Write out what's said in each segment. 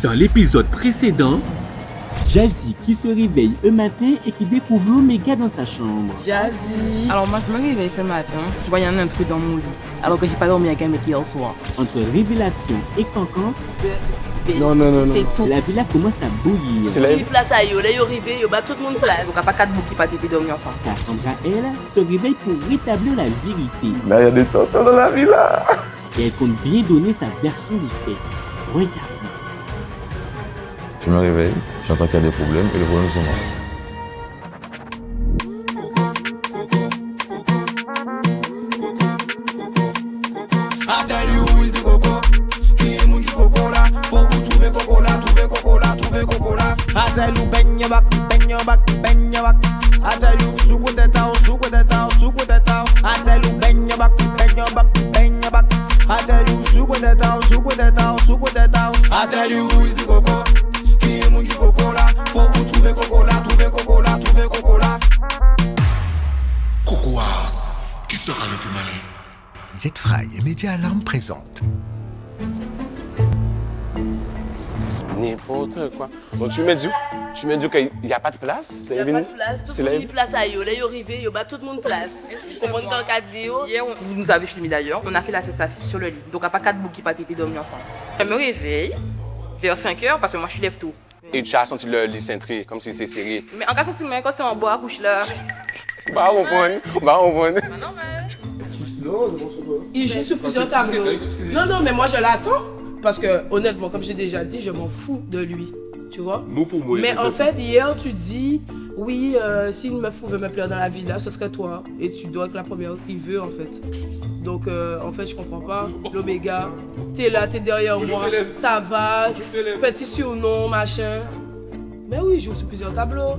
Dans l'épisode précédent, Jazzy qui se réveille un matin et qui découvre l'Oméga dans sa chambre. Jazzy. Alors moi je me réveille ce matin, je vois il y en a un truc dans mon lit, alors que j'ai pas dormi avec un mec hier soir. Entre révélation et cancan, Non. C'est tout. la villa commence à bouillir. C'est là. Il place à yo, là yo rivé, yo bat tout le monde place. Donc il n'y a pas 4 bouts qui pas depuis dormir ensemble. Cassandra, elle, se réveille pour rétablir la vérité. Là, il y a des tensions dans la vie, là. Et elle compte bien donner sa version des faits. Regardez. Je me réveille, j'entends qu'il y a des problèmes et le problème c'est moi. I tell you bend your back, bend your back, bend your back. I tell you suck with that out, suck with that out, suck with that out. I tell you bend your back, bend your back, bend your back. I tell you suck with that out, suck with that out, suck with that out. I tell you who is the coco? Qui est mon qui coco là? Faut vous trouver coco là, trouver coco là, trouver coco là. Coco House, qui sera le plus malin? Z-Fry et Média Alarme présente. N'importe quoi. Donc, tu me dis qu'il n'y a pas de place? Il n'y a pas de place, tout C'est le la monde il place à yo, là yo rivé, yo bat tout le monde place. Faut prendre dans le cadre. Hier, vous nous avez filmé d'ailleurs, on a fait la sieste assise sur le lit. Donc il n'y a pas 4 bouts qui pas depuis dormir ensemble. Je me réveille vers 5h parce que moi je suis lève tôt. Et tu as senti le lit cintré, comme si c'est serré. Mais en cas de sentiment, quand c'est en bois, couche là. Bah, on prend. Il joue sur plusieurs tableaux. Non, mais moi je l'attends. Parce que honnêtement, comme j'ai déjà dit, je m'en fous de lui. Tu vois? Mais en fait, hier, tu dis, oui, si une meuf pouvait me plaire dans la villa, ce serait toi. Et tu dois être la première qui veut, en fait. Donc, en fait, je comprends pas. L'Oméga, t'es là, t'es derrière moi, ça va, petit surnom, machin. Mais oui, je joue sur plusieurs tableaux.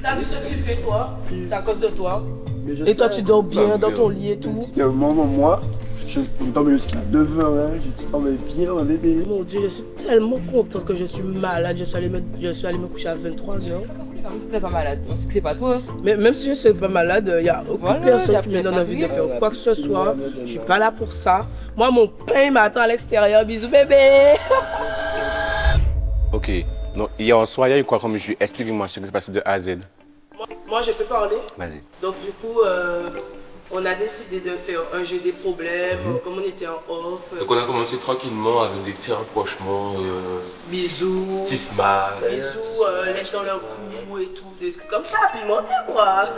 T'as vu ce que tu fais, toi? C'est à cause de toi. Et toi, tu dors bien dans ton lit et tout. Il y a un moment, moi, je dormais jusqu'à 9h, hein. Je dormais bien, bébé. Mon Dieu, je suis tellement contente que je suis malade. Je suis allée me coucher à 23h. Comme si t'es pas malade, on sait que c'est pas toi. Mais même si je ne suis pas malade, il n'y a aucune Voilà, personne qui me donne envie de faire quoi que ce soit. Je ne suis pas là pour ça. Moi, mon pain m'attend à l'extérieur. Bisous, bébé. Ok. Donc, hier soir, il y a eu quoi comme jeu? Explique-moi ce qui s'est passé de A à Z. Moi, je peux parler. Vas-y. Donc, du coup, on a décidé de faire un jeu des problèmes. Comme on était en off. Donc on a commencé tranquillement avec des petits rapprochements, Bisous. stisma. Bisous, lèche dans leur cou et tout. Des trucs comme ça. Pimenté, quoi.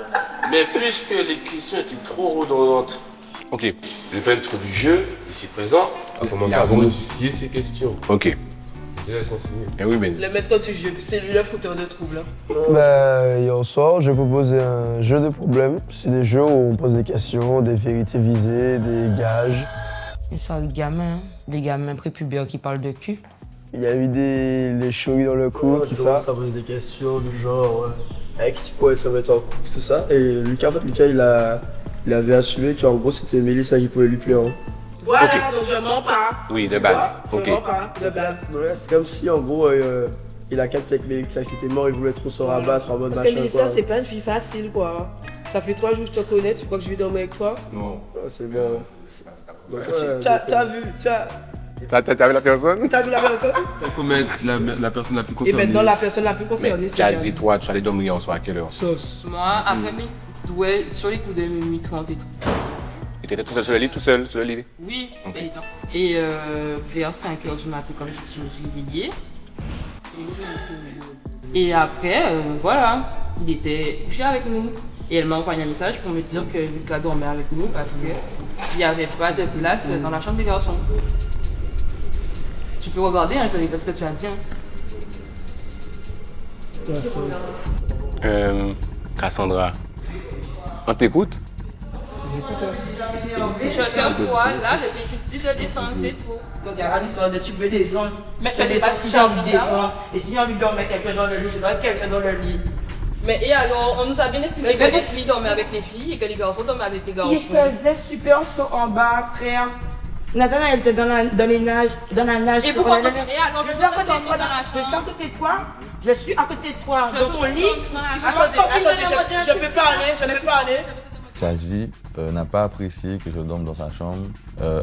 Mais puisque les questions étaient trop redondantes, Ok. le maître du jeu, ici présent, a commencé à modifier ces questions. Ok. Je laisse continuer. Eh oui, ben. Le maître du jeu, c'est lui le fouteur de trouble. Hier soir, j'ai proposé un jeu de problèmes. C'est des jeux où on pose des questions, des vérités visées, des gages. Et ça, des gamins prépubères qui parlent de cul. Il y a eu les choris dans le cou, tout ça. Ça pose des questions du genre avec qui tu pourrais se mettre en couple, tout ça. Et Lucas, il avait assumé qu'en gros c'était Mélissa qui pouvait lui plaire. Voilà, Ok. donc je mens pas. Oui, de base. Ok. Je mens pas, de base. Ouais, c'est comme si en gros il a capté avec Mélissa, c'était mort, il voulait trop se rabattre en mode Parce que machin. Mélissa, c'est pas une fille facile, quoi. Ça fait 3 jours que je te connais, tu crois que je vais dormir avec toi? Non. C'est bon. T'as vu, T'as vu la personne? t'as vu la personne? Il faut mettre la personne la plus Et concernée. maintenant, la personne la plus concernée, Mais c'est Jazzy, Jazzy. toi, tu allais dormir hier soir à quelle heure? Moi, après, ouais, sur les coups de minuit 30 et tout. Et t'étais tout seul sur le lit, tout seul sur le lit? Oui, Ok. évidemment. Et vers 5h du matin, comme je me suis réveillée. Et après, voilà, il était couché avec nous. Et elle m'a envoyé un message pour me dire que Lucas dormait avec nous parce qu'il n'y avait pas de place dans la chambre des garçons. Tu peux regarder, hein, je répète ce que tu as dit. Hein. Cassandra, on t'écoute? Je te vois là, je t'ai juste dit de descendre, c'est tout. Donc, il y a l'histoire de tu peux descendre. Mais Je tu descends pas si si j'ai envie de envie ça. descendre. Et si j'ai envie de dormir avec quelqu'un dans le lit, je dois être quelqu'un dans le lit. Mais et alors, on nous a bien expliqué que les filles dormaient avec les filles et que les garçons dormaient avec les garçons. Il faisait super chaud en bas, frère. Nathan, elle était dans la nage. Et pourquoi quand je... Et alors, Je suis à côté de toi, je suis à côté de toi. Je suis à côté de toi, dans ton lit. Attendez, je peux parler. Jazzy n'a pas apprécié que je dorme dans sa chambre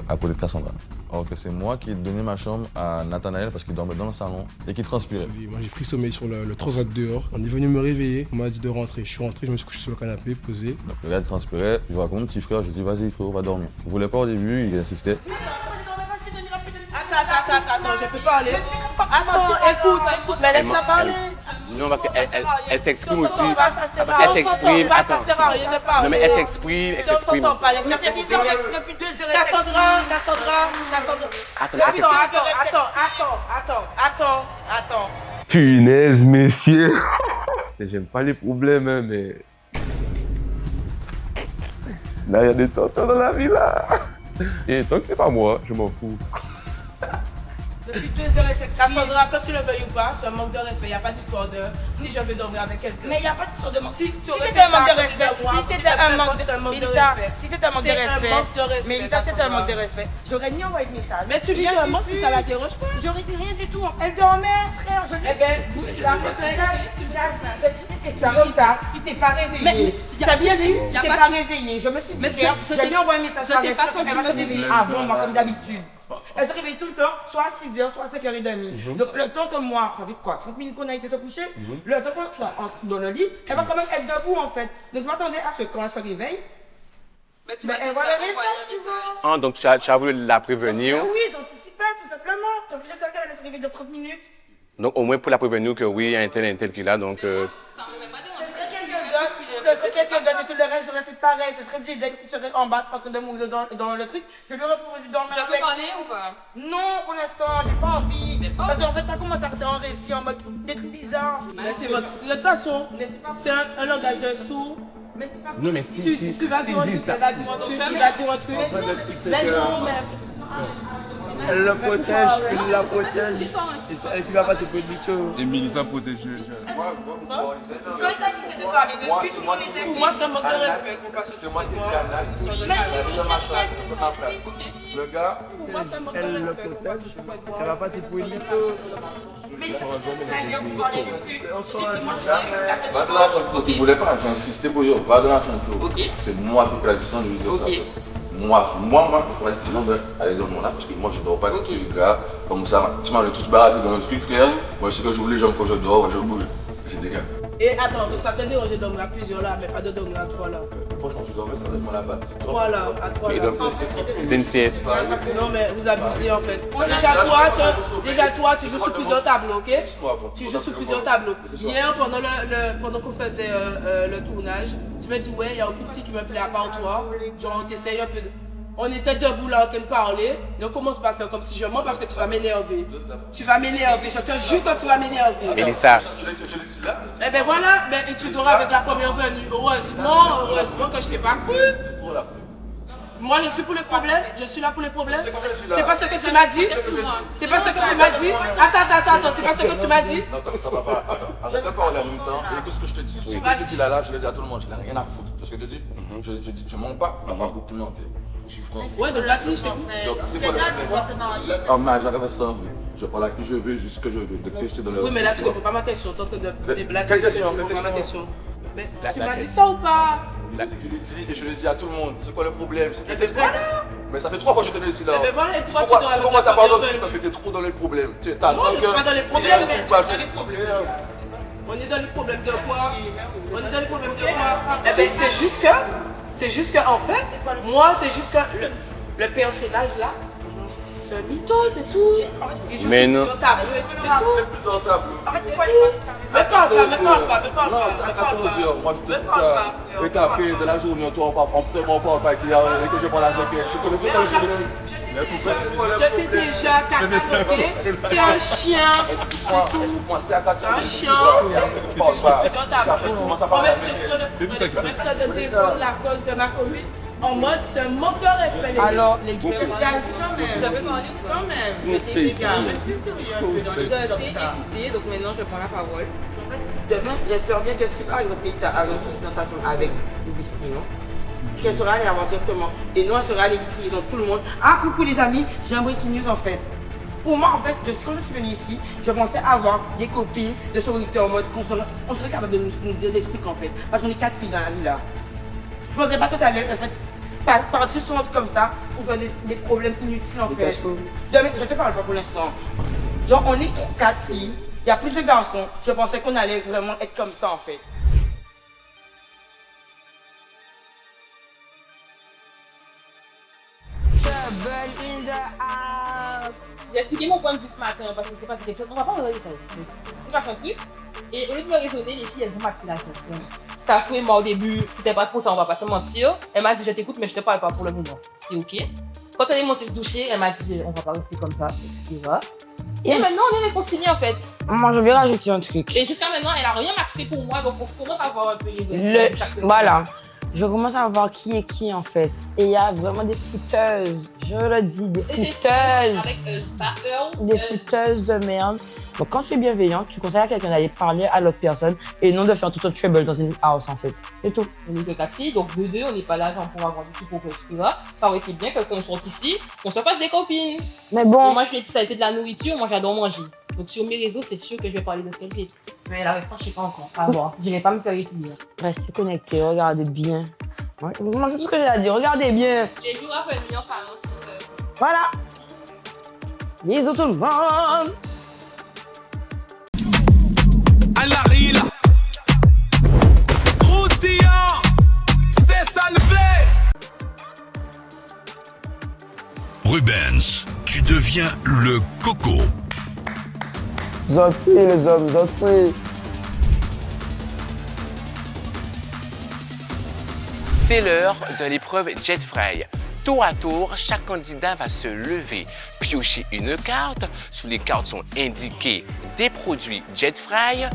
à côté de Cassandra. Alors que c'est moi qui ai donné ma chambre à Nathanaël parce qu'il dormait dans le salon et qu'il transpirait. Oui, moi j'ai pris sommeil sur le transat dehors. On est venu me réveiller, on m'a dit de rentrer. Je suis rentré, je me suis couché sur le canapé, posé. Donc le gars transpirait, je vois comme mon petit frère, je dis vas-y frérot, va dormir. Il voulait pas au début, il insistait. Attends, je peux parler. Attends, écoute, mais laisse-la parler. Non, parce qu'elle s'exprime aussi. Elle s'exprime. Ça sert à rien de parler. Non, mais elle s'exprime. Si on s'entend pas, laisse-la s'exprimer. Depuis 2 heures. Cassandra. Attends. Punaise, messieurs. J'aime pas les problèmes, hein, mais. Là, il y a des tensions dans la vie, là. Et tant que c'est pas moi, je m'en fous. Depuis 2 heures, elle s'exprime. Cassandra, quand tu le veuilles ou pas, c'est un manque de respect. Il n'y a pas d'histoire de si je veux dormir avec quelqu'un. Mais il n'y a pas d'histoire de manque. Si c'était un manque de respect, si c'était un manque de respect, Mélissa, c'est un manque de respect. J'aurais ni envoyé de message. Mais tu lui demandes si ça la dérange pas. J'aurais dit rien du tout. Elle dormait, frère. Eh ben, tu l'as refait. C'est comme ça, tu t'es pas réveillé. T'as bien vu, tu t'es pas réveillé. Je me suis dit, j'ai bien envoyé un message par respect. Elle va se réveiller avant moi, comme d'habitude. Elle se réveille tout le temps, soit à 6h, soit à 5h30. Donc le temps que moi, ça fait quoi, 30 minutes qu'on a été se coucher, le temps qu'on soit dans le lit, elle va quand même être debout en fait. Donc je m'attendais à ce que quand elle se réveille, mais elle va le message, tu vois. Ah, donc tu as voulu la prévenir? Oui, j'anticipais tout simplement, parce que je savais qu'elle allait se réveiller dans 30 minutes. Donc au moins pour la prévenir que oui, il y a un tel qui est là, donc... Ce serait quelqu'un d'autre et tout le reste, j'aurais fait pareil. Ce serait Jaden qui serait en bas en train de mourir dans le truc. Je lui aurais proposé de dormir avec. Tu peux parler ou pas? Non, pour l'instant, j'ai pas envie. Parce qu'en fait, ça commence à faire un récit en mode des trucs bizarres. Mais c'est de toute façon, c'est un langage de sourd. Mais c'est pas. Non, mais si. Tu vas dire un truc, il va dire un truc. Mais non, mais. Elle le protège, il la protège. Et c'est elle qui va passer pour une bicho. Et Mélissa protège. Quand il s'agit de parler de moi, c'est moi qui pour moi, c'est un manque de respect qu'on fasse ce c'est moi qui ai le gars, elle le protège, elle va passer pour une bicho. Va de la chambre, tu voulais pas, j'ai insisté pour dire, va de la chambre. C'est moi qui ai pris la décision de lui dire ça. Moi, je prends la décision d'aller dans mon âme parce que moi je ne dors pas avec les gars comme ça. Tu m'as tous baradé dans le truc, frère. Moi, je sais que j'ouvre les jambes quand je dors, je bouge. C'est des gars. Et attends, donc ça te dérange de dormir à plusieurs là, mais pas de dormir à 3 là. Franchement, je dormais sans là-bas. 3 là, à 3 là. C'était une sieste. Non, mais vous abusez en fait. Déjà, toi, tu joues sur plusieurs tableaux, ok? Tu joues sur plusieurs tableaux. Hier, pendant qu'on faisait le tournage, tu m'as dit, ouais, il n'y a aucune fille qui me plaît à part toi. Genre, on t'essaye un peu de. On était debout là en train de parler. Ne commence pas à faire comme si je mens parce que tu vas m'énerver. Tu vas m'énerver, je te jure que tu vas m'énerver. Mélissa. Eh ben voilà, mais tu dors avec la première venue. Heureusement que je t'ai pas cru. Moi je suis pour les problèmes, je suis là pour les problèmes. C'est pas ce que tu m'as dit. C'est pas ce que tu m'as dit. Attends, c'est pas ce que tu m'as dit. Non, ça va pas. Attends, arrête de parler en même temps. Et écoute ce que je te dis. Ce que je te dis là, je le dis à tout le monde, je n'ai rien à foutre. Tu vois ce que je te dis? Je mens pas, on va beaucoup clienter. Je suis franc. Ouais, donc là, si, je t'ai dit. Donc, c'est quoi le problème? Oh, mais j'arrive sans vie. Je parle à qui je veux, juste ce que je veux. De tester dans le. Oui, mais là, tu comprends pas ma question. Tu es en train de déblater. Quelle question? Tu comprends pas ma question. Mais tu m'as dit ça ou pas? Je l'ai dit et je le dis à tout le monde. C'est quoi le problème? C'est que t'expliques. Mais ça fait 3 fois que je te le dis là. Mais voilà, et toi, tu c'est pourquoi t'as pas entendu? Parce que t'es trop dans les problèmes. Non, je suis pas dans les problèmes, mais on est dans les problèmes de quoi? On est dans les problèmes de quoi? Eh bien, c'est juste que, en fait, moi, c'est juste que le personnage là, c'est un mytho, c'est tout. Mais non. Mais parle pas. Non, c'est à 14h. Moi, je te dis ça. Et qu'après, de la journée, on parle pas qu'il y a que je parle avec elle. Je connais ça, je t'ai déjà catalogué. C'est un chien. Un chien. C'est pour ça qu'il fait. De défendre la cause de ma commune. En mode, c'est un manque de respect, les gars. Alors, les gars, quand même. Je t'ai écouté, donc maintenant je prends la parole. Demain, j'espère bien que si par exemple ça a un souci dans sa chambre avec une biscuit, non? Qu'elle sera allée la voir directement. Et non, elle sera allée crier dans tout le monde. Ah, coucou les amis, j'ai un breaking news en fait. Pour moi, en fait, quand je suis venue ici, je pensais avoir des copines de sororité en mode qu'on serait capable de nous dire des trucs en fait. Parce qu'on est 4 filles dans la vie là. Je pensais pas que tu allais en fait partir sur un truc comme ça pour faire des problèmes inutiles en fait. Je te parle pas pour l'instant. Genre, on est 4 filles, il y a plus de garçons. Je pensais qu'on allait vraiment être comme ça en fait. J'ai expliqué mon point de vue ce matin parce que c'est pas quelque chose. On va pas dans les détails. C'est pas son truc. Et au lieu de me raisonner, les filles elles ont maxi la tête. T'as souhaité moi au début, c'était pas trop ça, on va pas te mentir. Elle m'a dit je t'écoute mais je te parle pas pour le moment. C'est ok. Quand elle est montée se doucher, elle m'a dit on va pas rester comme ça, etc. Et maintenant on est réconciliés en fait. Moi je vais rajouter un truc. Et jusqu'à maintenant elle a rien maxé pour moi donc on commence à voir un peu Voilà. Je commence à voir qui est qui en fait. Et il y a vraiment des fouteuses. Je le dis, des fouteuses. Des fouteuses de merde. Donc quand tu es bienveillant, tu conseilles à quelqu'un d'aller parler à l'autre personne et non de faire tout un trouble dans une house en fait. C'est tout. On est que 4 filles, donc de 2, on n'est pas là genre pour avoir du tout pour etc. Ça aurait été bien qu'on sorte ici, qu'on se fasse des copines. Mais bon. Et moi je fais ça a été de la nourriture, moi j'adore manger. Donc sur mes réseaux, c'est sûr que je vais parler de ce qu'elle fait. Mais la réponse, je sais pas encore. À voir. Je vais pas me faire étudier. Restez connectés, regardez bien. Ouais, c'est tout ce que j'ai à dire, regardez bien. Les jours à venir, on s'annonce. Voilà. Bisous tout le monde. Alarila. Croustillant. C'est ça le plaît. Rubens, tu deviens le coco. Zot pris les hommes, zot pris. C'est l'heure de l'épreuve Jet Fry. Tour à tour, chaque candidat va se lever, piocher une carte. Sous les cartes sont indiqués des produits Jet Fry.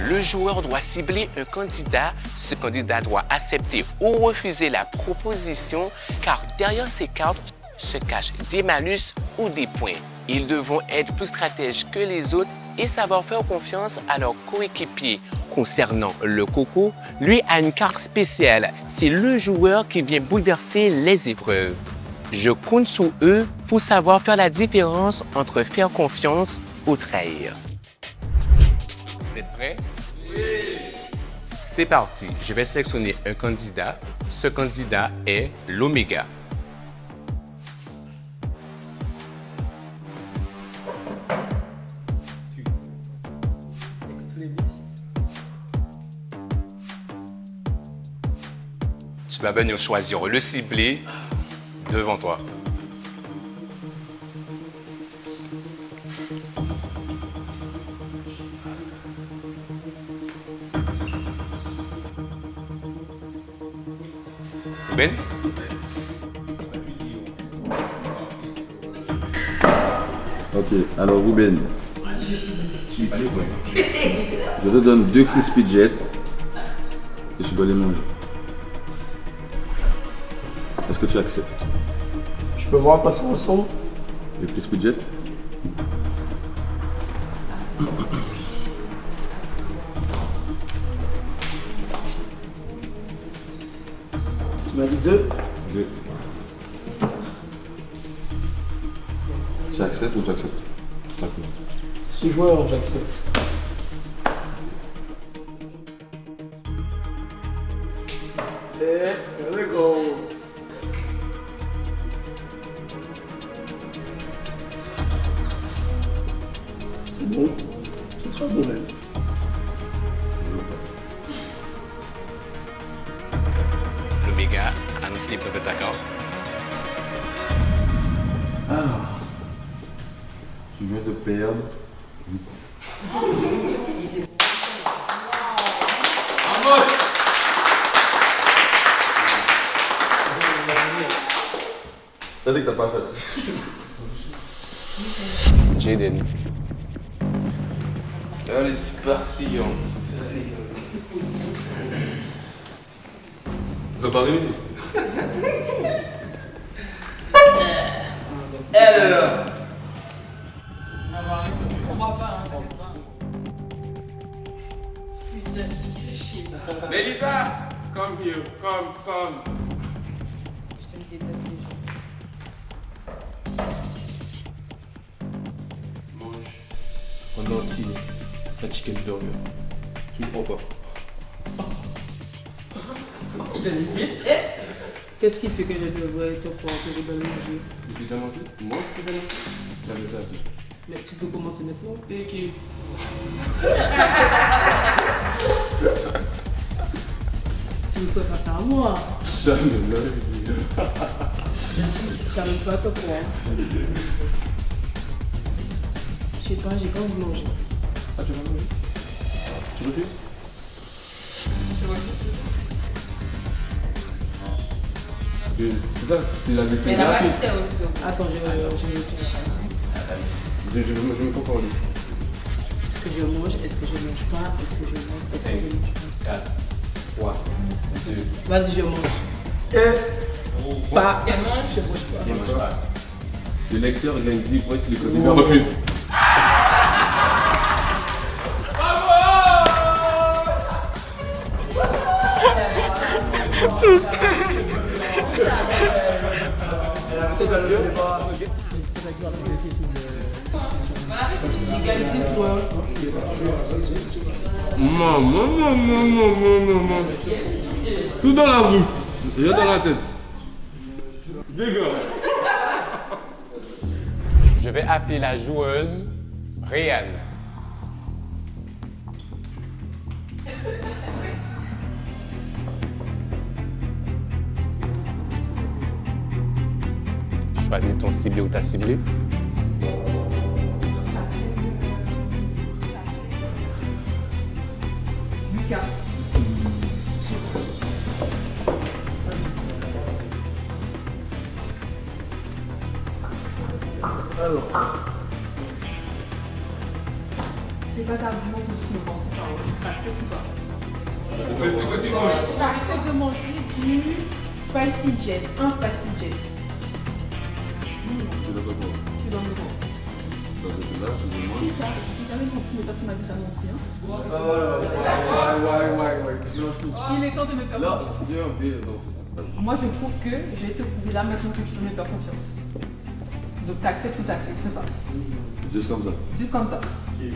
Le joueur doit cibler un candidat. Ce candidat doit accepter ou refuser la proposition, car derrière ces cartes se cachent des malus ou des points. Ils devront être plus stratèges que les autres et savoir faire confiance à leurs coéquipiers. Concernant le coco, lui a une carte spéciale. C'est le joueur qui vient bouleverser les épreuves. Je compte sur eux pour savoir faire la différence entre faire confiance ou trahir. Vous êtes prêts? Oui! C'est parti. Je vais sélectionner un candidat. Ce candidat est l'Oméga. Tu vas venir choisir le ciblé devant toi. Ben? Ok, alors Ruben, je te donne 2 crispy jet et tu dois les manger. Est-ce que tu acceptes? Je peux voir passer ensemble? Les crispy jet? Tu m'as dit 2? 2. Tu acceptes ou tu acceptes? Je suis joueur, j'accepte. Let's go. Bon, c'est très bon même. L'Oméga annonce l'épreuve de ta carte. Alors, tu viens de perdre. T'as dit que t'as pas fait. Jaden. Allez, c'est parti. Vous en parlez ici? Alors. Mélissa, come here, come. Mange. En entier, un chicken burger. Tu ne prends pas. Je l'ai dit. Qu'est-ce qui fait que je devrais te croire que je donne le jeu? Tu peux commencer? Moi, je peux commencer. J'avais pas vu. Mais tu peux commencer maintenant. T'es qui? Tu me fais pas ça à moi. Jamais, J'arrive pas à te croire. Je sais pas, j'ai pas envie de manger. Ah, tu vas manger? Tu refuses? C'est ça, c'est la décision. Mais la rapide. c'est autre. Attends, Je me comprends lui. Est-ce que je mange? Est-ce que je mange pas? Est-ce que je mange? Est-ce que je mange pas? 4, 3, 2. Vas-y, je mange. Pas. Je mange pas. Il mange pas. Le lecteur gagne 10 points si le candidat refuse. Il gagne 10 points. Maman. Tout dans la bouche. Rien dans la tête. Dégage. Je vais appeler la joueuse Ryan. Choisis ton ciblé ou ta ciblée. Lucas. Alors. C'est pas d'argument que tu me penses pas. T'acceptes ou pas? Mais c'est quoi qui mange? T'acceptes de manger du spicy jet. Un spicy jet. Tu dois pas boire. Tu dois me voir. Là, c'est de moi. Déjà, je peux jamais continuer. Toi, tu m'as déjà menti. Hein. Ouais. Il est temps de me faire Là, confiance. viens, on fait ça. Vas-y. Moi, je trouve que je vais te prouver là maintenant que tu peux me faire confiance. Donc, t'acceptes ou t'acceptes pas. Juste comme ça. Juste comme ça. Je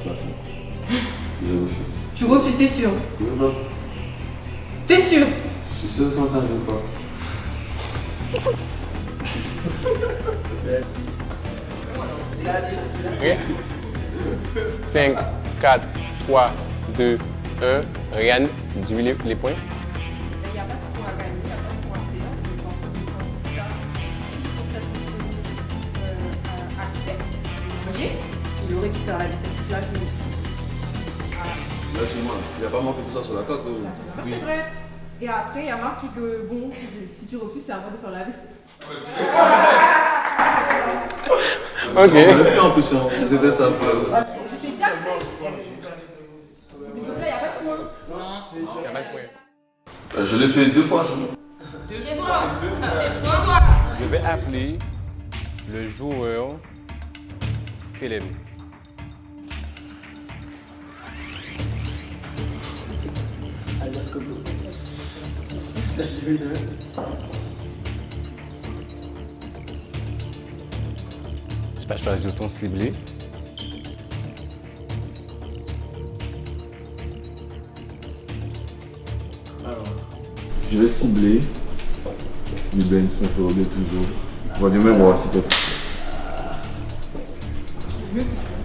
refuse. Tu refuses, t'es sûr? Non. T'es sûr? Je suis sûr, sans temps, je veux pas. 5, 4, 3, 2, 1. Ryan, dis-lui les points. Il n'y a pas de point à gagner, il n'y a pas de point à perdre. Le candidat, si accepte, manger, il aurait dû faire la vaisselle toute la journée. Là, chez moi, il n'y a pas manqué tout ça sur la carte. C'est vrai. Et après, il y a marqué que, bon, si tu refuses, c'est à moi de faire la vaisselle. Ok. On l'a fait en plus, c'était ça. Je t'ai dit accepte. Mais donc là, il n'y a pas de point. Non, il n'y a pas de point. Je l'ai fait 2 fois chez moi. 2 fois. Chez toi. Je vais appeler le joueur Caleb. Alias Coblo. Slash DVD. Je vais choisir ton ciblé. Alors, je vais cibler Ruben Saint-Floride toujours. On va du même voir s'il te plaît.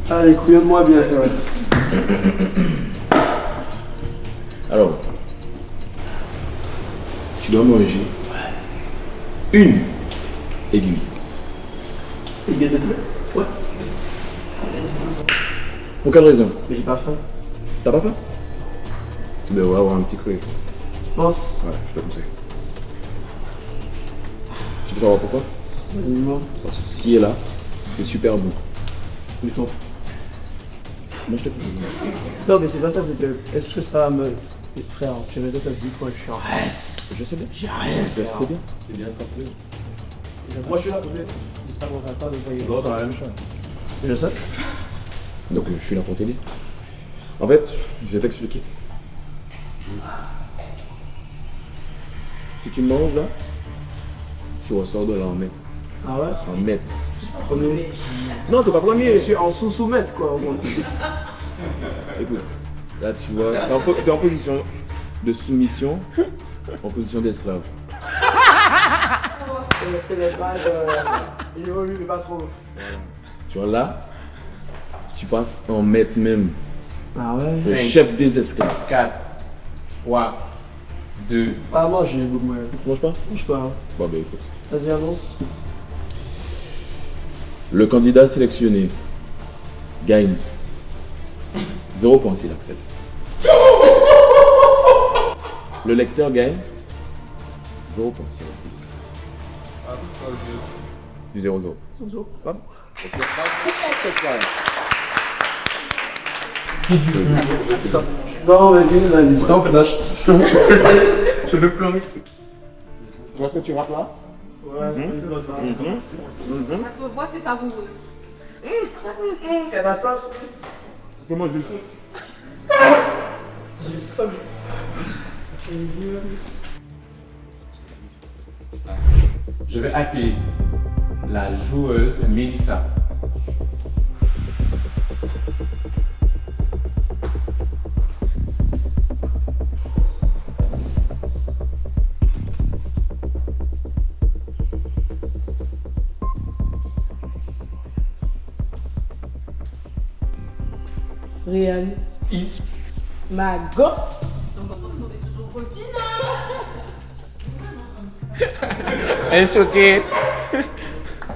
Allez, couillonne-moi bien, ça va. Alors, tu dois manger une aiguille. Aiguille de bleu? Ouais. Pour quelle raison? Mais j'ai pas faim. T'as pas faim? Tu devrais avoir un petit creux. Pense. Ouais, je te conseille. Tu veux savoir pourquoi? Vas-y, dis-moi. Parce que ce qui est là, c'est super bon. Mais t'en fous. Moi, je te fais. Non, mais c'est pas ça, c'est que. Est-ce que ça va me. Frère, je vais mettre à 10 points, je suis en reste. Je sais bien. J'ai rien à Je faire. sais bien. C'est bien ça. Moi, je suis là, j'espère qu'on va pas de voyer. Non, t'as la même chose. Je sais. Donc, je suis là pour t'aider. En fait, je vais t'expliquer. Si tu manges là, tu ressors de là en maître. Ah ouais? En maître. Je suis pas premier. Non, t'es pas premier. Je suis en sous-maître, quoi, au moins. Écoute, là tu vois, t'es en position de soumission, en position d'esclave. C'est les balles, il évolue, mais pas trop. Tu vois là, tu passes en maître même. Ah ouais? Le chef des esclaves. 4, 3, 2. Ah, moi j'ai beaucoup moins. Tu manges pas? Mange pas. Hein. Bon, bah écoute. Vas-y, avance. Le candidat sélectionné gagne 0 points s'il accepte. Le lecteur gagne 0 points s'il accepte. Du 0-0. 0-0. Pas Qui dit non, mais viens, la liste. Non, là, je veux pleurer. Tu vois ce que tu rates là? Ouais, Ça se voit, c'est savoureux. Elle a ça. Comment je le fais? J'ai ça. Je vais appeler la joueuse Mélissa. Réal. Mago. Elle est choquée.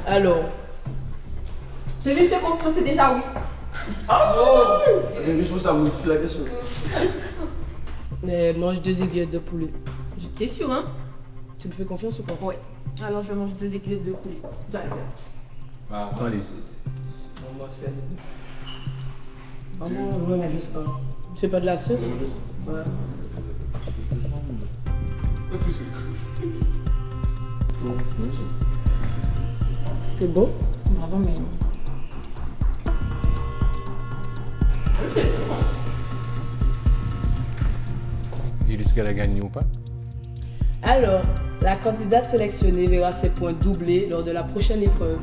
Alors. Je lui fais confiance, c'est déjà oui. Mais juste pour ça, vous faites la question. Mais mange 2 aiguillettes de poulet. T'es sûr, hein? Tu me fais confiance ou pas? Ouais. Alors je mange 2 aiguillettes de poulet. J'accepte. Ah, allez. Moi, c'est. Maman, je veux manger ça. C'est pas de la sauce? Ouais. C'est bon? Bravo, mais. Dis-lui ce qu'elle a gagné ou pas. Alors, la candidate sélectionnée verra ses points doublés lors de la prochaine épreuve.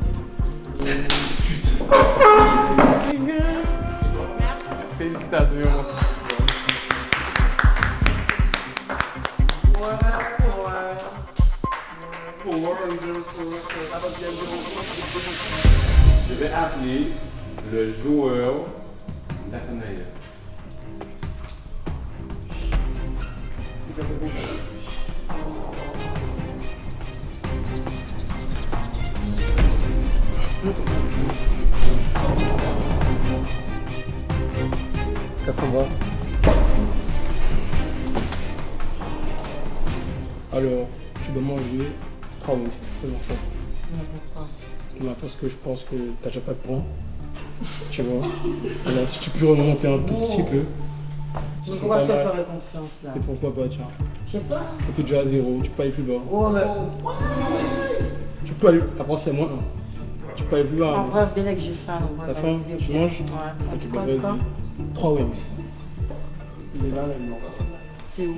Merci. Félicitations. Je vais appeler le joueur Nathanaël. Cassandra. Alors, tu dois manger 3 wings de morceaux. Non, parce que je pense que t'as déjà pas de points. Tu vois. Alors, si tu peux remonter un tout petit peu. Donc pourquoi je te ferais confiance là? Et pourquoi pas, tiens. Je sais pas. T'es déjà à 0, tu peux aller plus bas. Oh, mais... Tu peux aller. Après, c'est moins 1. Tu peux aller plus bas. En vrai, dès que j'ai faim. T'as faim? Tu manges? Ouais. Ok, bah vas-y. 3 wings. Il est là, maintenant. C'est où?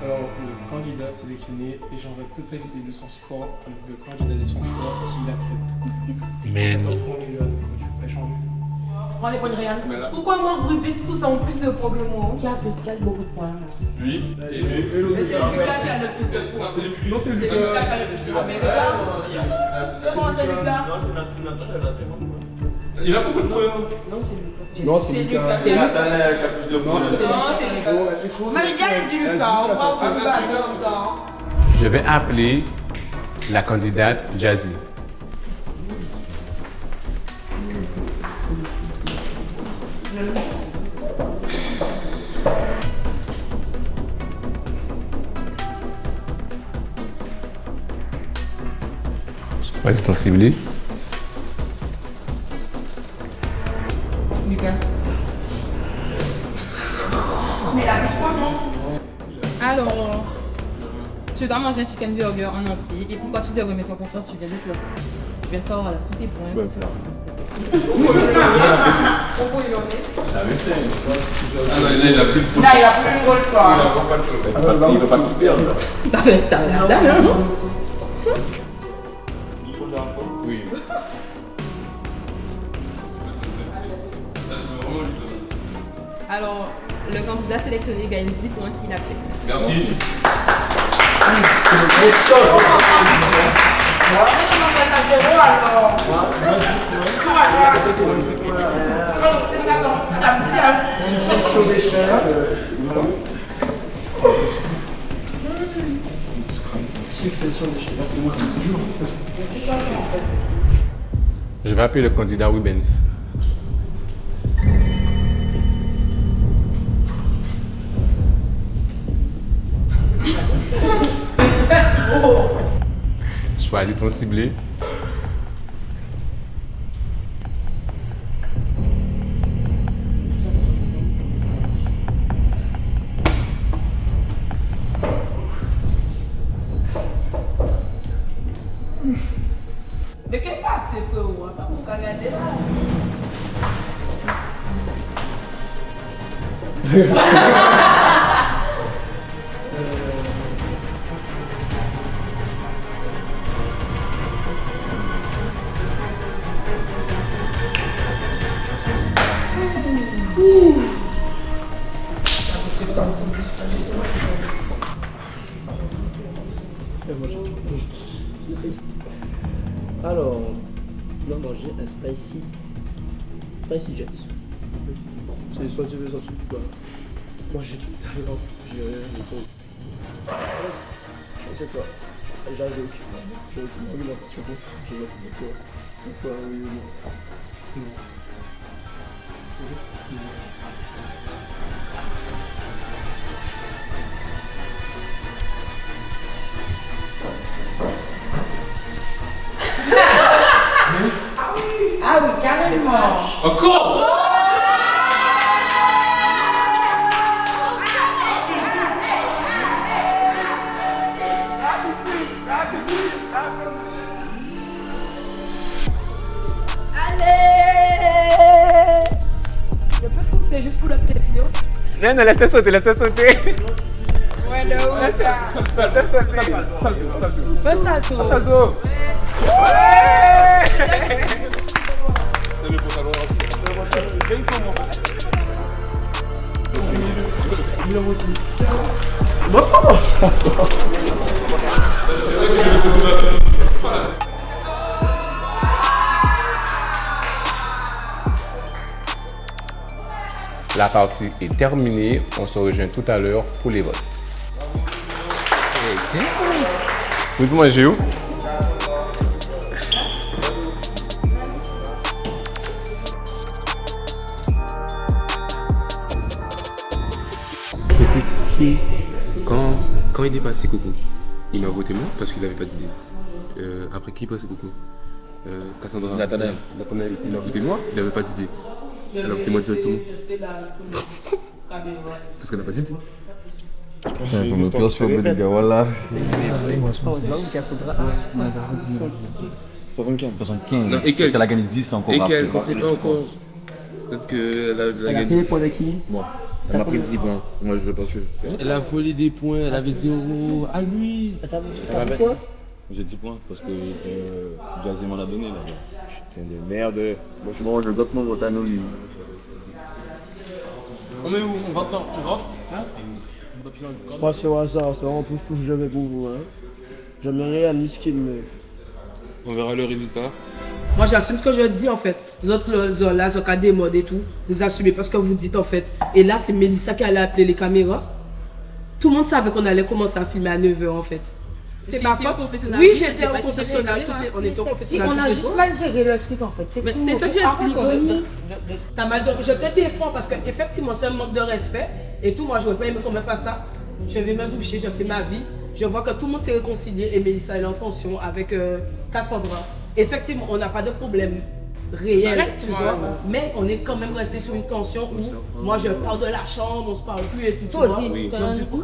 Alors, le candidat sélectionné échangera totalité de son score avec le candidat de son choix s'il accepte. Mais non. Tu peux échanger. Prends les points de Réal. Pourquoi moi, Rubens, tous ont plus de points que moi? Qui a beaucoup de points là? Lui et lui. Mais c'est Lucas qui a le plus de points. Non, c'est Lucas qui a le plus de points. Mais Lucas, comment c'est Lucas? Il a beaucoup de points. Non, c'est Lucas. Non, c'est Lucas. C'est Nathanaël qui a plus de points. Non, c'est Lucas. Mais j'ai déjà dit Lucas. On prend Lucas. Je vais appeler la candidate Jazzy. Vas-y, ton ciblé. Lucas. Mais la alors, tu dois manger un chicken burger en entier. Et pourquoi tu devrais me faire confiance? Tu viens de te je viens de faire voilà, tous tes points. Ouais, Ça avait fait. Ah non, là, il a plus de points. Là, il a plus le rôle, quoi. Il a pas de points. Il va pas tout perdre. T'as non? Oui. Alors, le candidat sélectionné gagne 10 points s'il accepte. Merci. Succession des chefs. Succession des chefs. Je vais appeler le candidat Rubens. Choisis ton ciblé. Mais qu'est-ce qui passe, frérot? Pas pour regarder là. Alors, on va manger un spicy jet. C'est soit tu veux, soit tu veux pas. Moi j'ai tout à l'heure, j'ai rien de tout. C'est toi. J'arrive au cul. J'ai aucune argumentation pour ça. Je vais te dire. C'est toi, oui ou non. Ah oui, carrément. Encore. Allez! Je peux pousser juste pour le plaisir. Non, non, laisse-toi sauter, laisse-toi sauter. Ouais, de ouf. Laisse-toi sauter. Fais salto. Salto. La partie est terminée. On se rejoint tout à l'heure pour les votes. Vous te mangez où? Quand il est passé Coco, il m'a voté moi parce qu'il n'avait pas d'idée. Après qui est passé Coco? Cassandra. Nathanaël. Il a voté moi, il n'avait pas d'idée. Elle a voté moi directement. Parce qu'elle n'a pas d'idée. C'est une pire sur les gars, voilà. 75. Non, et Parce qu'elle a gagné 10 encore. Et qu'elle ne sait pas encore. Peut-être qu'elle a gagné. Les points de qui? Moi. Elle m'a pris 10 points. Moi, je veux pas suivre. Elle a volé des points, elle avait 0 à lui. T'as vu quoi? J'ai 10 points parce que Jazzy m'en a donné là. Putain de merde. Bon, je vote mon vote à nous. On est où? On rentre? Hein? Moi c'est au hasard, c'est vraiment tout ce que j'avais pour vous. Hein. J'aime rien ni skin, mais. On verra le résultat. Moi j'assume ce que je dis en fait. Vous autres là, vous avez des modes et tout. Vous assumez parce que vous dites en fait. Et là c'est Mélissa qui allait appeler les caméras. Tout le monde savait qu'on allait commencer à filmer à 9h en fait. C'est ma faute. Oui, j'étais au confessionnal. On était au confessionnal. On a juste mal géré le truc en fait. C'est ça que j'explique. T'as mal dormi. Je te défends parce que effectivement c'est un manque de respect. Et tout, moi je n'aurais pas aimé qu'on me fasse ça. Je vais me doucher, je fais ma vie. Je vois que tout le monde s'est réconcilié et Mélissa est en tension avec Cassandra. Effectivement, on n'a pas de problème réel, tu vois, mais on est quand même resté sur une tension où moi je pars de la chambre, on se parle plus et tout. Toi aussi, oui. Donc, du coup,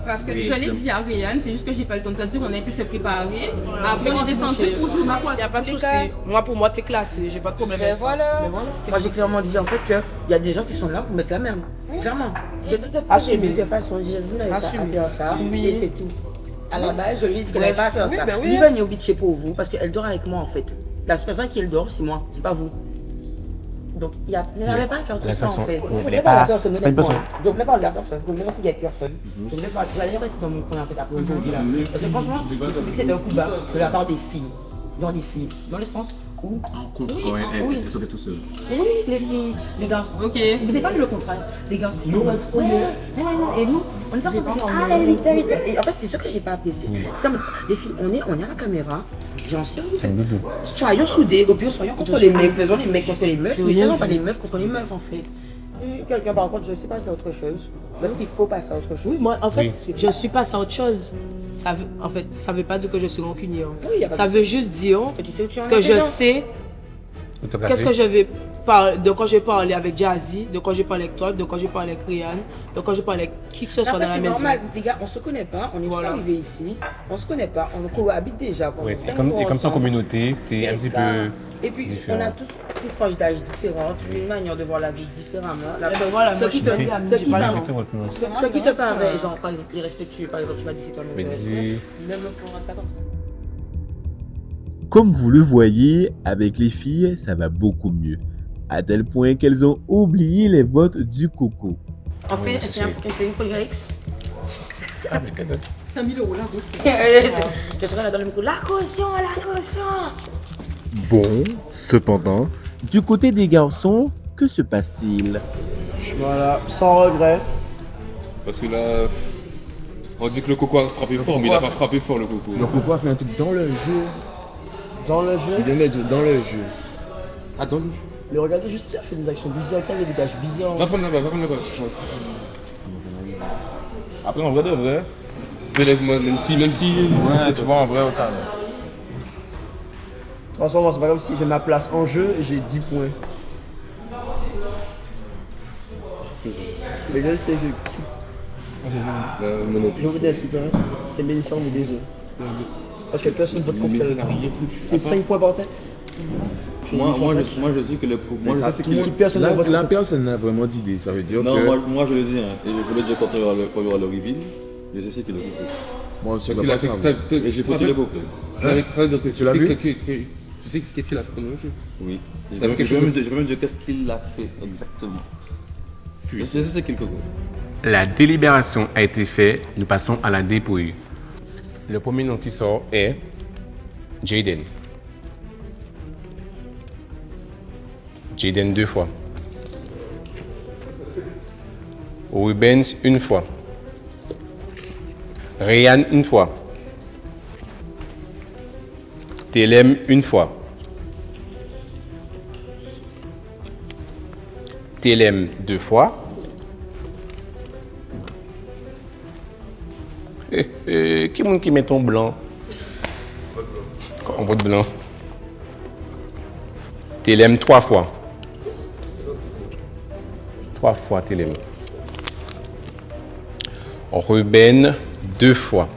parce que je l'ai dit à Ryan, c'est juste que j'ai pas le temps de te dire, on a été se préparer. Après on est descendu où tu m'as quoi? Il n'y a pas de souci. Moi pour moi t'es classé, j'ai pas de problème avec ça. Voilà. Moi j'ai clairement dit en fait qu'il y a des gens qui sont là pour mettre la merde. Clairement. Je te assumer de façon Jésus n'avait pas à faire ça et c'est tout. À la base, je lui ai dit qu'elle n'avait pas à faire ça. Lui venir au bitcher pour vous parce qu'elle dort avec moi en fait. La personne qui elle dort, c'est moi, c'est pas vous. Donc, il n'y avait pas à faire tout ça, en fait. On voulait pas. Je ne voulais pas de la personne. Je ne voulais pas qu'il y ait personne. Je ne voulais pas. D'ailleurs, c'est dans mon point, en fait, après aujourd'hui, là. Parce que franchement, j'ai trouvé que c'était un coup bas de la part des filles. Dans les filles. Dans le sens où. En couple, elle sortait tout seul. Oui, les filles, les garçons. Ok. Vous n'avez pas vu le contraste. Les garçons. Et nous, on est en train de vite. Et en fait, c'est ce que j'ai pas apprécié. Les filles, on est à la caméra. J'en sais rien. Soyons soudés, au pire, soyons contre les mecs. Faisons les mecs contre les meufs, mais faisons pas les meufs contre les meufs, en fait. Quelqu'un, par contre, je sais pas, c'est autre chose. Parce qu'il faut passer à autre chose. Oui, moi, en fait, je suis passée à autre chose. Ça veut pas dire que je suis rancunière. Oui, ça veut juste dire que je sais qu'est-ce que je vais parler, de quoi j'ai parlé avec Jazzy, de quoi j'ai parlé avec toi, de quoi j'ai parlé avec Ryan, de quoi j'ai parlé avec qui que ce soit dans la maison. C'est normal, les gars, on se connaît pas, on est tous arrivés ici, on se connaît pas, on cohabite déjà. Oui, c'est comme ça en communauté, c'est un petit peu. Et puis, on a tous une tranche d'âge différente, une manière de voir la vie différemment. Ce qui te paraît, genre, par exemple, irrespectueux, par exemple, tu m'as dit c'est toi le même. Ne me prends pas comme ça. Comme vous le voyez, avec les filles, ça va beaucoup mieux. À tel point qu'elles ont oublié les votes du coco. En fait, c'est une projet X. Ah, mais t'as 5 000 € là, je serai là dans le micro. La caution. Bon, cependant, du côté des garçons, que se passe-t-il? Voilà, sans regret. Parce que là, on dit que le coco a frappé fort, mais il n'a pas frappé fort le coco. Le coco a fait un truc dans le jeu. Dans le jeu? Il vient de dire dans le jeu. Ah, dans le jeu? Mais regardez juste qu'il a fait des actions bizarres, qu'il y avait des gages bizarres. Va prendre là-bas. Après, en vrai de vrai. Même si. Ouais, tu vois, en vrai, au calme. Franchement, c'est pas comme si j'ai ma place en jeu et j'ai 10 points. Mais là, c'est je vous dis, c'est Mélissa, mais désolé. Parce que personne ne vote contre elle. C'est 5 points par tête. Moi, je dis que le moi, je sais que la personne n'a vraiment d'idée, ça veut dire non, que... moi je le dis, et je veux le dire quand il y aura le reveal, je sais qu'il est le coco. Moi aussi, et j'ai foutu le coco. Tu l'as vu? Tu sais qu'est-ce qu'il a fait pendant le jeu? Oui. Je peux même dire qu'est-ce qu'il a fait exactement. Je sais qu'il est le coco. La délibération a été faite, nous passons à la dépouille. Le premier nom qui sort est Jaden. Jaden 2 fois. Rubens 1 fois. Ryan 1 fois. Telem 1 fois. Telem 2 fois. Qui est-ce qui met ton blanc? On vote blanc. Telem 3 fois. 3 fois Telem. Ruben 2 fois.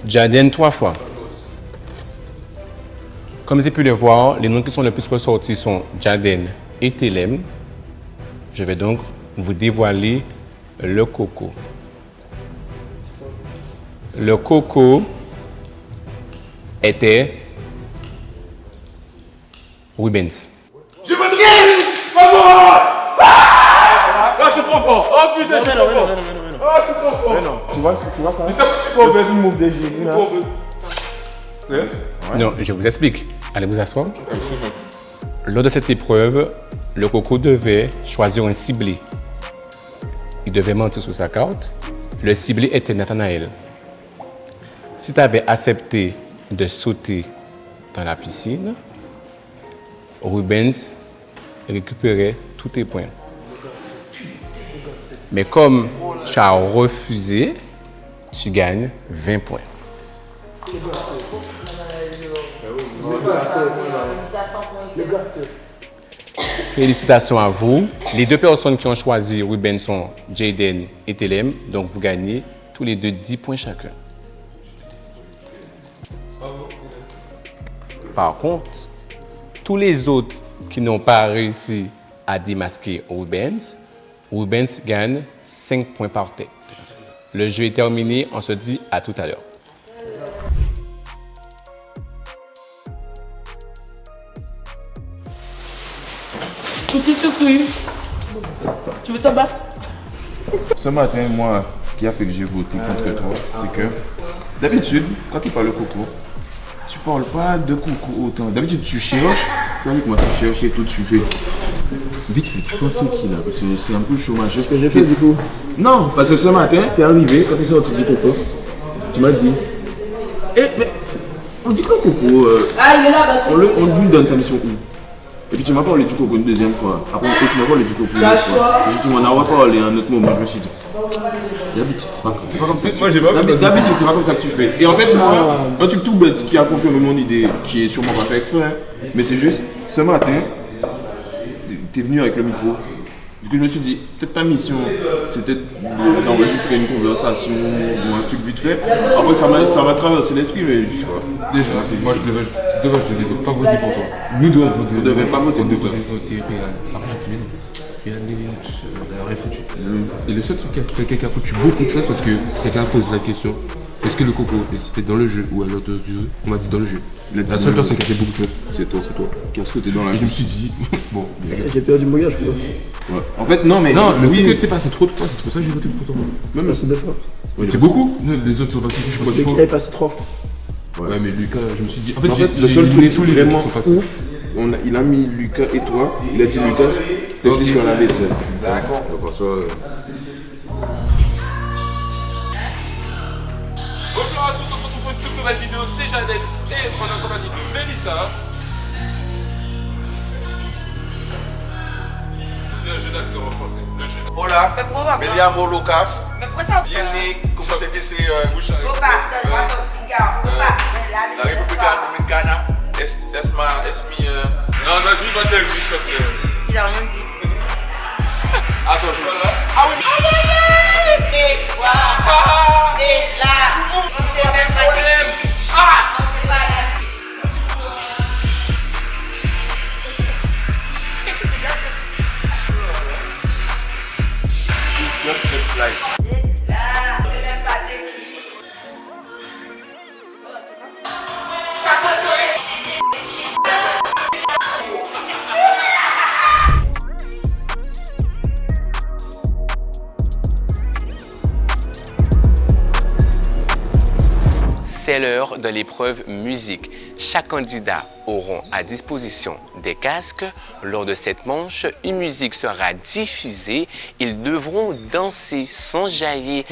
Jaden 3 fois. Comme vous avez pu le voir, les noms qui sont les plus ressortis sont Jaden et Telem. Je vais donc vous dévoiler le coco. Le coco était Rubens. Je veux dire, maman! Ah, je prends fort. Oh putain, je prends fort. Oh, je prends fort. Mais non, tu vois ça? C'est le petit move de génie là. Non, je vous explique. Allez vous asseoir. Lors de cette épreuve, le coco devait choisir un ciblé. Il devait mentir sur sa carte. Le ciblé était Nathanaël. Si tu avais accepté de sauter dans la piscine, Rubens récupérait tous tes points. Mais comme tu as refusé, tu gagnes 20 points. Félicitations à vous. Les deux personnes qui ont choisi Rubens sont Jaden et Telem. Donc vous gagnez tous les deux 10 points chacun. Par contre, tous les autres qui n'ont pas réussi à démasquer Rubens gagne 5 points par tête. Le jeu est terminé, on se dit à tout à l'heure. Oui. Tu veux te battre? Ce matin, moi, ce qui a fait que j'ai voté contre toi, c'est que d'habitude, quand tu parles de coco, tu parles pas de coco autant. D'habitude, tu cherches, avec moi, tu cherches et tout, tu fais. Vite fait, tu penses qui là? Parce que c'est un peu le chômage. Qu'est-ce que j'ai fait du coup? Non, parce que ce matin, t'es arrivé, quand t'es sorti du confesse, tu m'as dit. Eh, mais on dit que le coco, on lui donne sa mission où? Et puis tu m'as parlé du coco une deuxième fois. Après, tu m'as parlé du coco une autre fois. Et tu m'en as reparlé à un autre moment. Je me suis dit, d'habitude, c'est pas comme ça que tu fais. D'habitude, c'est pas comme ça que tu fais. Et en fait, moi, un truc tout bête qui a confirmé mon idée, qui est sûrement pas fait exprès, hein, mais c'est juste, ce matin, t'es venu avec le micro. Du coup, je me suis dit, peut-être ta mission, c'était d'enregistrer une conversation ou un truc vite fait. Après, ça m'a traversé l'esprit, mais je sais pas. Déjà, moi, je devais pas voter pour toi. Nous ne devons pas voter pour toi. Après, il y a rien foutu. Et le seul truc qui a foutu beaucoup de stress, parce que quelqu'un pose la question, est-ce que le coco, c'était dans le jeu ou à l'autre du jeu? On m'a dit dans le jeu. La seule personne qui a fait beaucoup de choses, c'est toi. Qui a sauté dans la. Et je me suis dit, bon. J'ai perdu mon gage, quoi. Ouais. En fait, non, mais. Non, le fait que t'es passé trop de fois, c'est pour ça que j'ai voté pour toi. Même c'est 2 fois. C'est beaucoup. Les autres sont passés, je crois. Je crois qu'il est passé 3 fois. Ouais, mais Lucas, je me suis dit. En fait, le seul truc vraiment ouf, il a mis Lucas et toi. Il a dit Lucas, c'était juste sur la vaisselle. D'accord. Bonjour à tous, on se retrouve pour une toute nouvelle vidéo, c'est Janelle et on est en compagnie de Mélissa. C'est un jeu d'acteur en français, le jeu. Hola, me llamo Lucas. Viene, como se dice, la República Dominicana. Es mi... Non, vas-y, va t'aider, s'il te plaît. Il a rien dit. Attends, je vais là. Ah oui. C'est quoi? C'est là. C'est même pas dit. Ah! C'est pas gratuit. C'est l'heure de l'épreuve musique. Chaque candidat aura à disposition des casques. Lors de cette manche, une musique sera diffusée. Ils devront danser sans jaillir.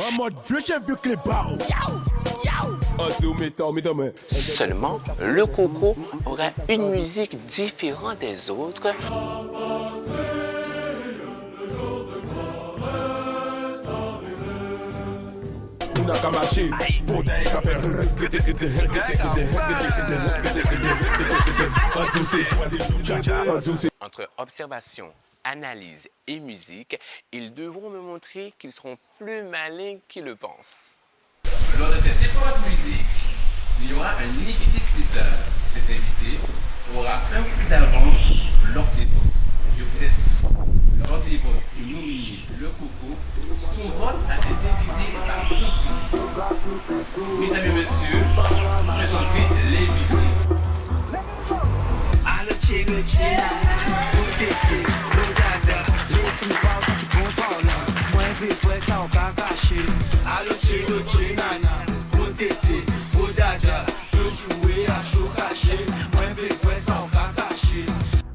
Seulement, le coco aura une musique différente des autres. Entre observation, analyse et musique, ils devront me montrer qu'ils seront plus malins qu'ils le pensent. Lors de cette épreuve musique, il y aura un invité spécial. Cet invité aura un coup d'avance lors des votes. Je vous explique. Lors des votes, nominer le coco, son vote à cet invité est par compris. Mesdames et messieurs, rencontrez l'invité.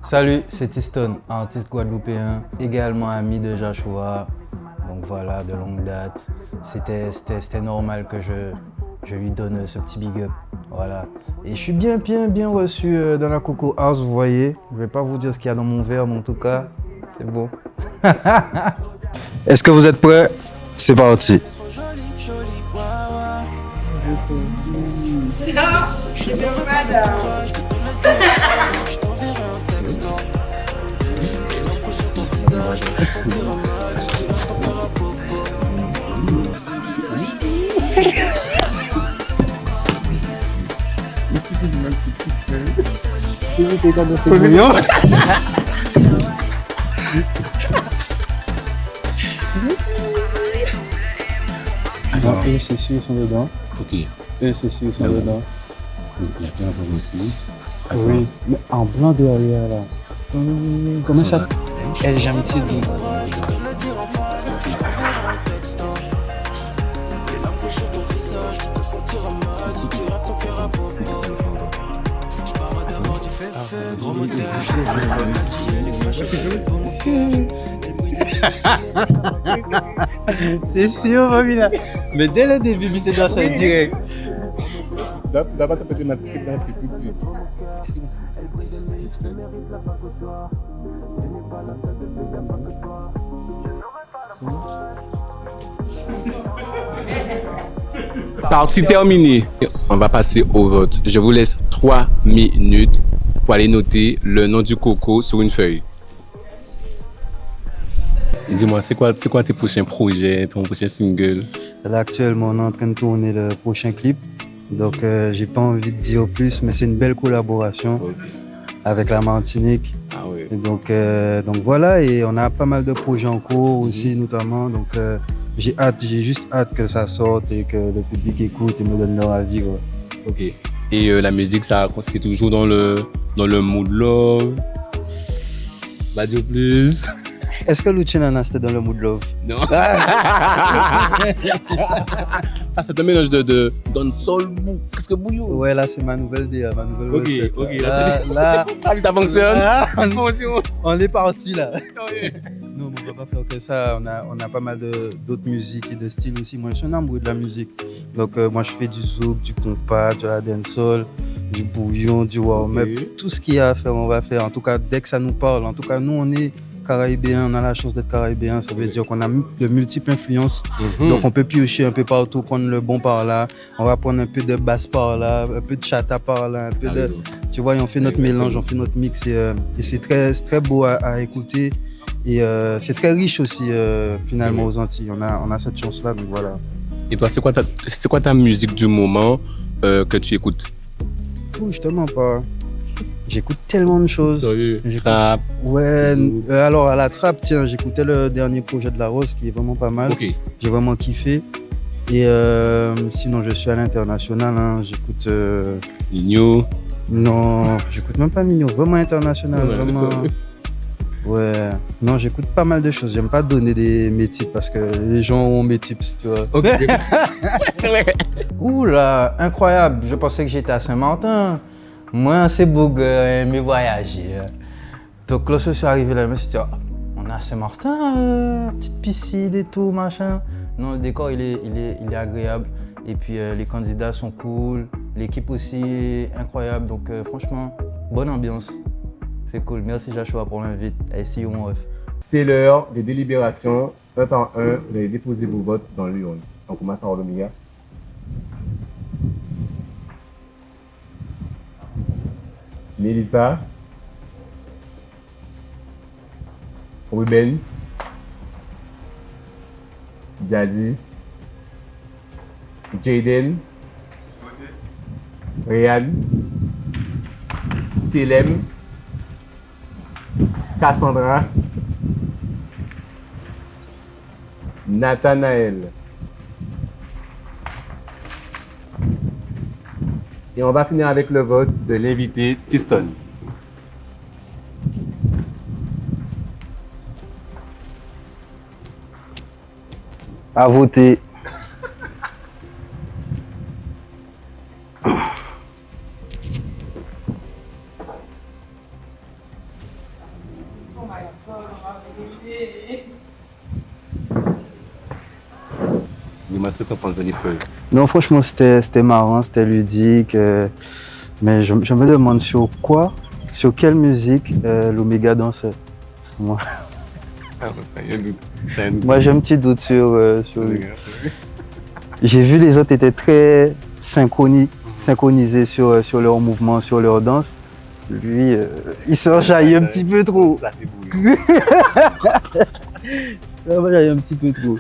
Salut, c'est Tiston, artiste guadeloupéen, également ami de Joshua. Donc voilà, de longue date. C'était normal que je lui donne ce petit big up. Voilà. Et je suis bien reçu dans la Coco House, vous voyez. Je vais pas vous dire ce qu'il y a dans mon verre, mais en tout cas, c'est beau. Est-ce que vous êtes prêts? C'est parti. Et c'est sûr, ils sont dedans. Ok. Et c'est sûr, ils sont dedans. Il y a plein de aussi. Oui, mais en blanc derrière là. Comment ça? Elle, j'ai un petit doute. C'est sûr, Famila. Mais dès le début, c'est dans ça direct. D'abord, tu peux te mettre tout de suite. Partie terminée. On va passer au vote. Je vous laisse 3 minutes pour aller noter le nom du coco sur une feuille. Dis-moi, c'est quoi tes prochains projets, ton prochain single? Là, actuellement, on est en train de tourner le prochain clip. Donc, j'ai pas envie de dire plus, mais c'est une belle collaboration avec la Martinique. Ah oui. Et donc voilà, et on a pas mal de projets en cours aussi, notamment. Donc, j'ai juste hâte que ça sorte et que le public écoute et me donne leur avis. Ouais. Ok. Et la musique, c'est toujours dans le mood love. Bah, dis plus. Est-ce que Luchinana c'était dans le mood love? Non. Ça, c'est un mélange de dancehall, presque bouillon. Ouais, là, c'est ma nouvelle idée, ma nouvelle recette. Ok, là, ça fonctionne. On est parti là. Non, mais on va pas faire que ça. On a pas mal d'autres musiques et de styles aussi. Moi, je suis un amoureux de la musique. Donc, moi, je fais du zouk, du compas, de la dancehall, du bouillon, du warm-up. Tout ce qu'il y a à faire, on va faire. En tout cas, dès que ça nous parle. En tout cas, nous, on est caribéens, on a la chance d'être caribéens. Ça veut dire qu'on a de multiples influences. Donc, on peut piocher un peu partout, prendre le bon par là. On va prendre un peu de basse par là, un peu de chata par là, un peu de... Tu vois, et on fait notre mélange, on fait notre mix. Et c'est très beau à écouter. Et c'est très riche aussi, finalement, aux Antilles. On a cette chance-là, donc voilà. Et toi, c'est quoi ta musique du moment que tu écoutes? Je te mens pas. J'écoute tellement de choses. Trap. Ouais, alors à la trap, tiens, j'écoutais le dernier projet de La Rose qui est vraiment pas mal. Okay. J'ai vraiment kiffé. Et sinon, je suis à l'international, hein. J'écoute. Nino. Non, j'écoute même pas Nino, vraiment international. Ouais, vraiment. Ouais, non, j'écoute pas mal de choses. J'aime pas donner mes titres parce que les gens ont mes tips, tu vois. Ok. C'est vrai. Ouh là, incroyable. Je pensais que j'étais à Saint-Martin. Moi, c'est beau, mais voyager. Donc, lorsque je suis arrivé là, je me suis dit, oh, on est à Saint-Martin, petite piscine et tout, machin. Non, le décor, il est agréable. Et puis, les candidats sont cool. L'équipe aussi est incroyable. Donc, franchement, bonne ambiance. C'est cool. Merci, Joshua, pour l'invite. I see you, mon ref. C'est l'heure des délibérations. Un par un, vous allez déposer vos votes dans l'urne. Donc, on commence par Olomia. Mélissa, Ruben, Jazzy, Jaden, Ryan, Telem, Cassandra, Nathanaël. Et on va finir avec le vote de l'invité Tiston. À voter. Dis-moi ce que tu en penses de l'épreuve. Non, franchement, c'était marrant, c'était ludique. Mais je me demande sur quelle musique l'Oméga dansait. Moi, moi j'ai un petit doute sur lui. J'ai vu les autres étaient très synchronisés sur leurs mouvements, sur leur danse. Lui, il s'enjaille un petit peu trop. Ça s'enjaille un petit peu trop.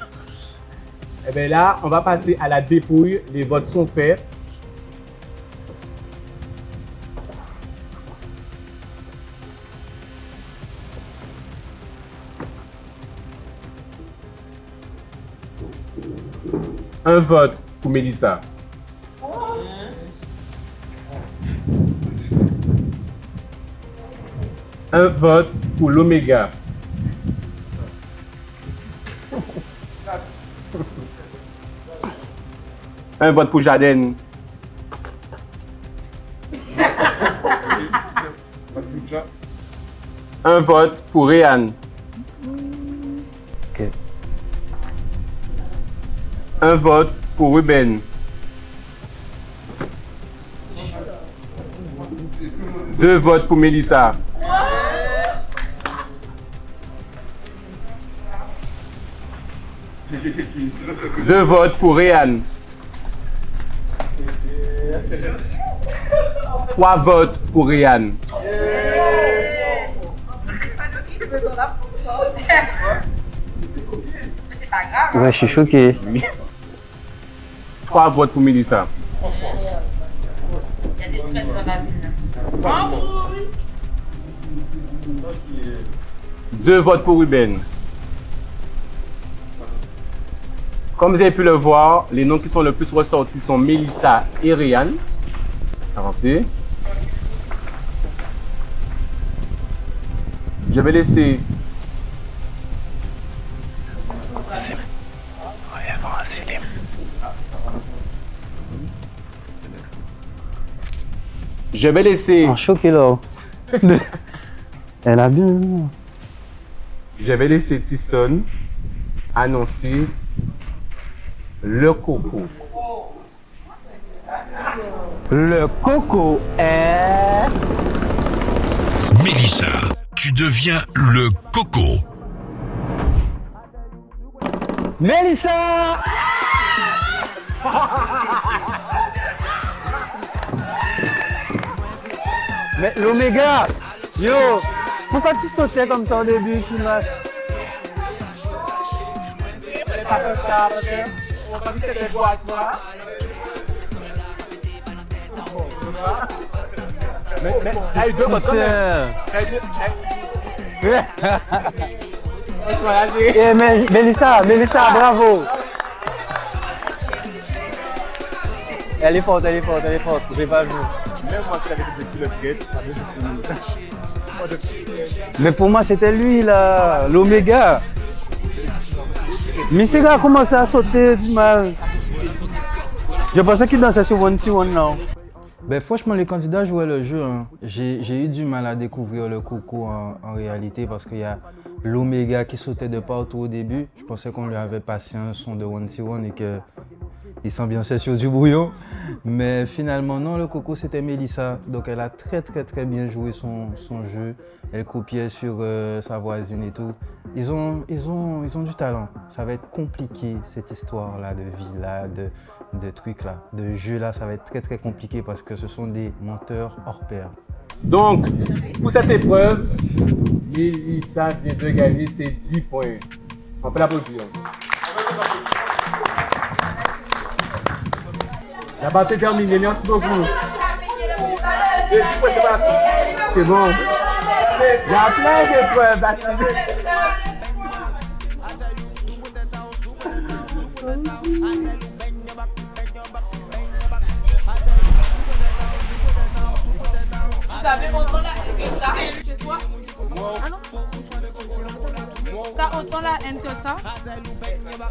Et bien là, on va passer à la dépouille. Les votes sont faits. Un vote pour Mélissa. Un vote pour l'Oméga. 1 vote pour Jaden. Un vote pour Ryan. Ok. Un vote pour Ruben. 2 votes pour Melissa. 2 votes pour Ryan. 3 votes pour Ryan. Ouais, je suis choqué. 3 votes pour Melissa. Il y a des trucs dans la ville. 2 votes pour Ruben. Comme vous avez pu le voir, les noms qui sont le plus ressortis sont Melissa et Ryan. Avancez. Je vais laisser. Je vais laisser. En choqué là. Elle a bien. Je vais laisser Tiston annoncer le coco. Le coco est... Mélissa, tu deviens le coco. Mélissa! Mais l'Oméga, yo, pourquoi tu sautais comme ça au début, tu m'as... Hey, 2 votes quand même. Mélissa, bravo! Elle est forte, je vais pas jouer. Même moi, qui avais fait le skate, Mais pour moi, c'était lui, là, l'Oméga. Missega a commencé à sauter, tu m'as... Je pensais qu'il dansait sur 1-1 now. Ben, franchement, les candidats jouaient le jeu. Hein. J'ai eu du mal à découvrir le coco en réalité parce qu'il y a l'Oméga qui sautait de partout au début. Je pensais qu'on lui avait passé un son de 1-1 et qu'il s'ambiançait sur du brouillon. Mais finalement, non, le coco, c'était Melissa. Donc, elle a très bien joué son jeu. Elle copiait sur sa voisine et tout. Ils ont du talent. Ça va être compliqué, cette histoire-là de vie-là, de trucs-là, de jeux-là. Ça va être très compliqué parce que ce sont des menteurs hors pair. Donc, pour cette épreuve, Melissa vient de gagner ses 10 points. On peut l'applaudir. La bataille est terminée, merci beaucoup. C'est bon. Il y a plein d'épreuves à suivre. Vous avez autant la haine que ça chez toi? Ah non? T'as autant la haine que ça?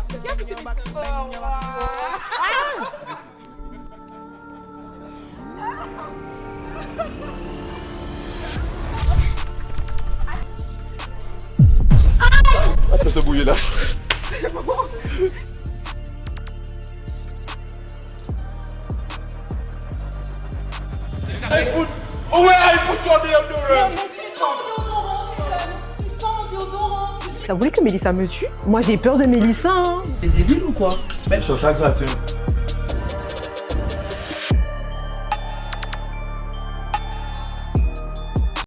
Qui a poussé des corps? Attends, ce bouillé là. Écoute, oh ouais, écoute, tu as bien. T'as voulu que Mélissa me tue? Moi j'ai peur de Mélissa. Hein. C'est débile ou quoi? Mais sur chaque gratin.